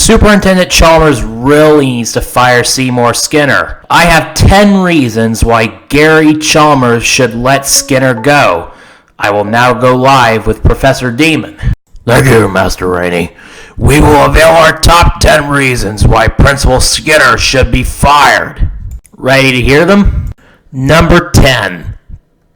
Superintendent Chalmers really needs to fire Seymour Skinner. I have 10 reasons why Gary Chalmers should let Skinner go. I will now go live with Professor Demon. Thank you, Master Rainey. We will unveil our top 10 reasons why Principal Skinner should be fired. Ready to hear them? Number 10.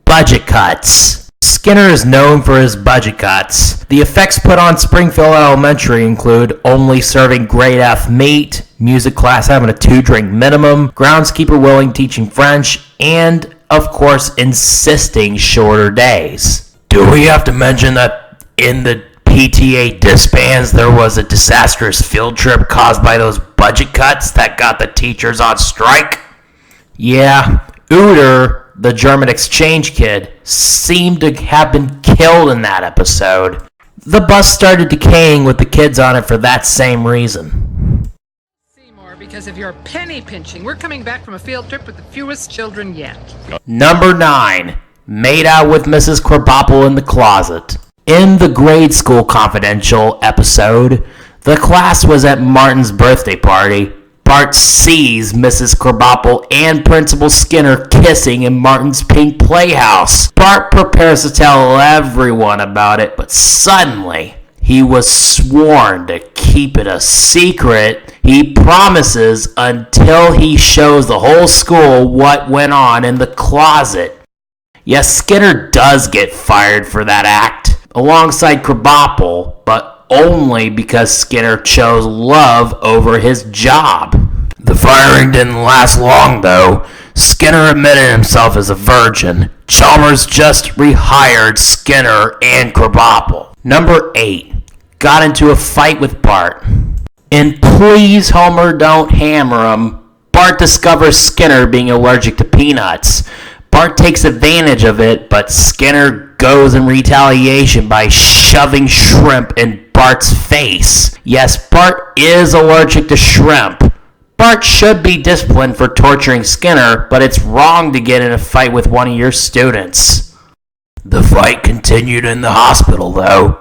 Budget cuts. Skinner is known for his budget cuts. The effects put on Springfield Elementary include only serving grade F meat, music class having a 2-drink minimum, groundskeeper Willing teaching French, and, of course, insisting shorter days. Do we have to mention that in the PTA disbands there was a disastrous field trip caused by those budget cuts that got the teachers on strike? Yeah, Uter, the German exchange kid, seemed to have been killed in that episode. The bus started decaying with the kids on it for that same reason. Seymour, because of your penny pinching, we're coming back from a field trip with the fewest children yet. Number 9. Made out with Mrs. Krabappel in the closet. In the Grade School Confidential episode, the class was at Martin's birthday party. Bart sees Mrs. Krabappel and Principal Skinner kissing in Martin's pink playhouse. Bart prepares to tell everyone about it, but suddenly he was sworn to keep it a secret. He promises until he shows the whole school what went on in the closet. Yes, Skinner does get fired for that act, alongside Krabappel, but only because Skinner chose love over his job. The firing didn't last long, though. Skinner admitted himself as a virgin. Chalmers just rehired Skinner and Krabappel. Number 8. Got into a fight with Bart. In Please Homer Don't Hammer 'Em, Bart discovers Skinner being allergic to peanuts. Bart takes advantage of it, but Skinner goes in retaliation by shoving shrimp in Bart's face. Yes, Bart is allergic to shrimp. Bart should be disciplined for torturing Skinner, but it's wrong to get in a fight with one of your students. The fight continued in the hospital, though.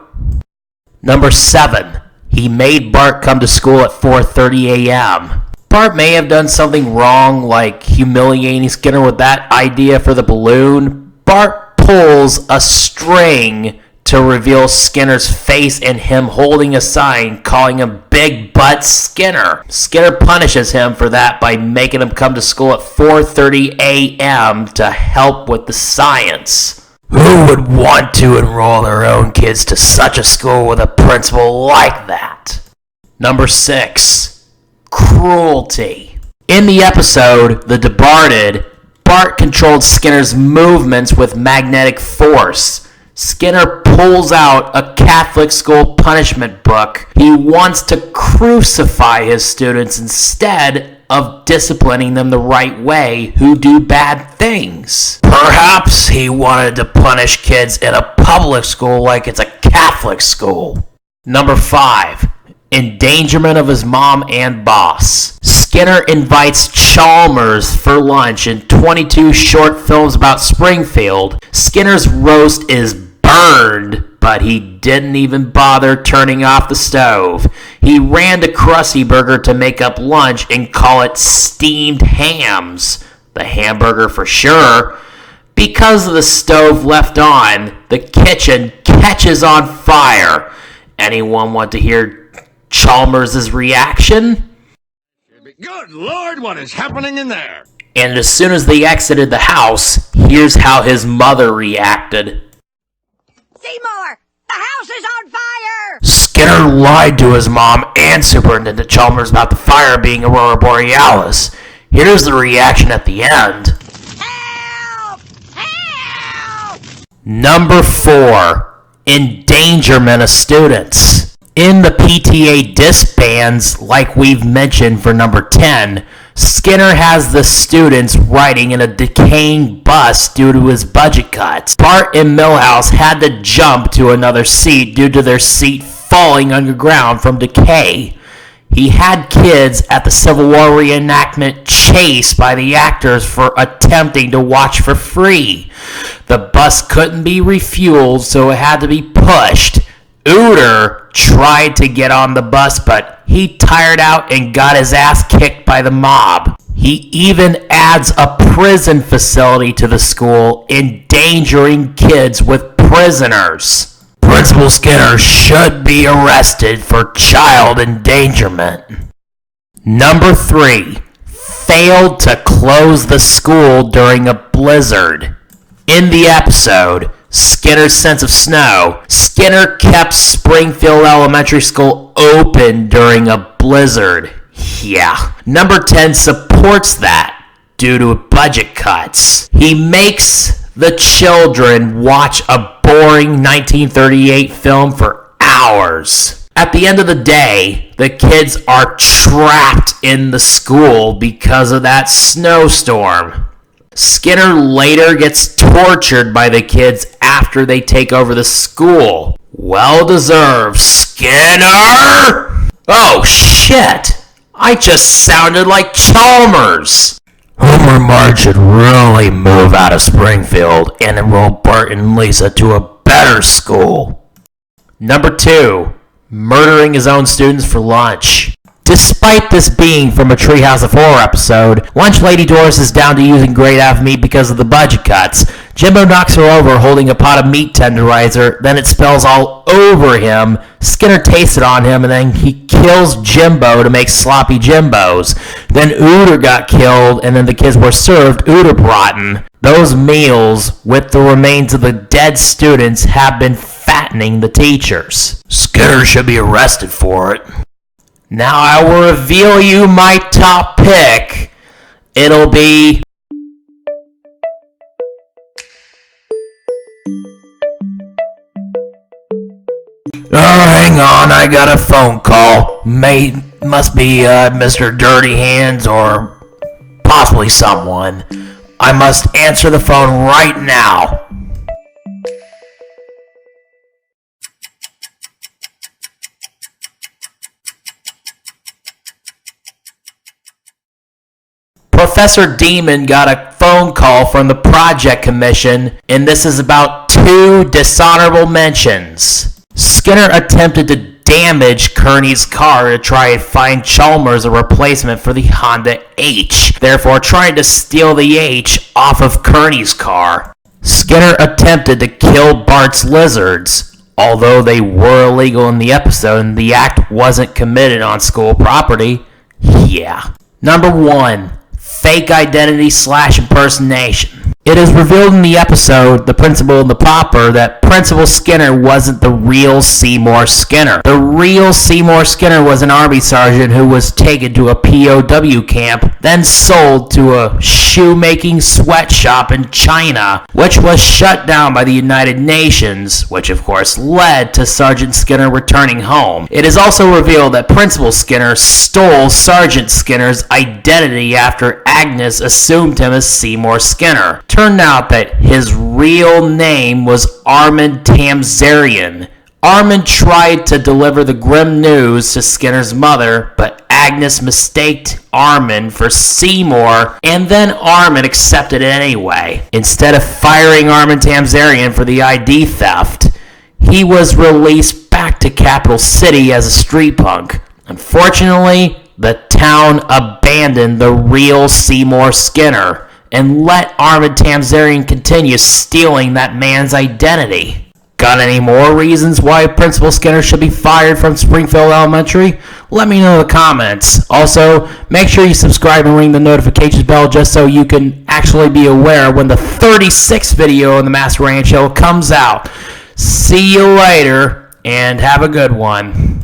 Number 7. He made Bart come to school at 4:30 a.m. Bart may have done something wrong, like humiliating Skinner with that idea for the balloon. Bart pulls a string to reveal Skinner's face and him holding a sign calling him Big Butt Skinner. Skinner punishes him for that by making him come to school at 4:30 a.m. to help with the science. Who would want to enroll their own kids to such a school with a principal like that? Number 6. Cruelty. In the episode The Departed, Bart controlled Skinner's movements with magnetic force. Skinner pulls out a Catholic school punishment book. He wants to crucify his students instead of disciplining them the right way who do bad things. Perhaps he wanted to punish kids in a public school like it's a Catholic school. Number 5. Endangerment of his mom and boss. Skinner invites Chalmers for lunch in 22 short films about Springfield. Skinner's roast is burned, but he didn't even bother turning off the stove. He ran to Krusty Burger to make up lunch and call it steamed hams. The hamburger for sure. Because of the stove left on, the kitchen catches on fire. Anyone want to hear Chalmers' reaction? Good Lord, what is happening in there? And as soon as they exited the house, here's how his mother reacted. Seymour, the house is on fire! Skinner lied to his mom and Superintendent Chalmers about the fire being Aurora Borealis. Here's the reaction at the end. Help! Help! Number 4. Endangerment of students. In the PTA disbands, like we've mentioned for number 10, Skinner has the students riding in a decaying bus due to his budget cuts. Bart and Milhouse had to jump to another seat due to their seat falling underground from decay. He had kids at the Civil War reenactment chased by the actors for attempting to watch for free. The bus couldn't be refueled, so it had to be pushed. Ooter tried to get on the bus, but he tired out and got his ass kicked by the mob. He even adds a prison facility to the school, endangering kids with prisoners. Principal Skinner should be arrested for child endangerment. Number 3. Failed to close the school during a blizzard. In the episode, Skinner's Sense of Snow, Skinner kept Springfield Elementary School open during a blizzard. Yeah. Number 10 supports that due to budget cuts. He makes the children watch a boring 1938 film for hours. At the end of the day, the kids are trapped in the school because of that snowstorm. Skinner later gets tortured by the kids after they take over the school. Well deserved, Skinner! Oh shit! I just sounded like Chalmers! Homer and Marge should really move out of Springfield and enroll Bart and Lisa to a better school. Number 2. Murdering his own students for lunch. Despite this being from a Treehouse of Horror episode, Lunch Lady Doris is down to using grade half meat because of the budget cuts. Jimbo knocks her over holding a pot of meat tenderizer, then it spills all over him. Skinner tastes it on him, and then he kills Jimbo to make sloppy Jimbos. Then Ooter got killed, and then the kids were served Ooterbraten. Those meals, with the remains of the dead students, have been fattening the teachers. Skinner should be arrested for it. Now I will reveal you my top pick. It'll be... Hang on, I got a phone call. Must be Mr. Dirty Hands or possibly someone. I must answer the phone right now. Professor Demon got a phone call from the Project Commission, and this is about 2 dishonorable mentions. Skinner attempted to damage Kearney's car to try and find Chalmers a replacement for the Honda H, therefore trying to steal the H off of Kearney's car. Skinner attempted to kill Bart's lizards. Although they were illegal in the episode and the act wasn't committed on school property, yeah. Number 1. Fake identity / impersonation. It is revealed in the episode, The Principal and the Pauper, that Principal Skinner wasn't the real Seymour Skinner. The real Seymour Skinner was an Army sergeant who was taken to a POW camp, then sold to a shoemaking sweatshop in China, which was shut down by the United Nations, which of course led to Sergeant Skinner returning home. It is also revealed that Principal Skinner stole Sergeant Skinner's identity after Agnes assumed him as Seymour Skinner. Turned out that his real name was Armin Tamzarian. Armin tried to deliver the grim news to Skinner's mother, but Agnes mistaked Armin for Seymour, and then Armin accepted it anyway. Instead of firing Armin Tamzarian for the ID theft, he was released back to Capital City as a street punk. Unfortunately, the town abandoned the real Seymour Skinner and let Armin Tamzarian continue stealing that man's identity. Got any more reasons why Principal Skinner should be fired from Springfield Elementary? Let me know in the comments. Also, make sure you subscribe and ring the notifications bell just so you can actually be aware when the 36th video on the Master Ranch Show comes out. See you later, and have a good one.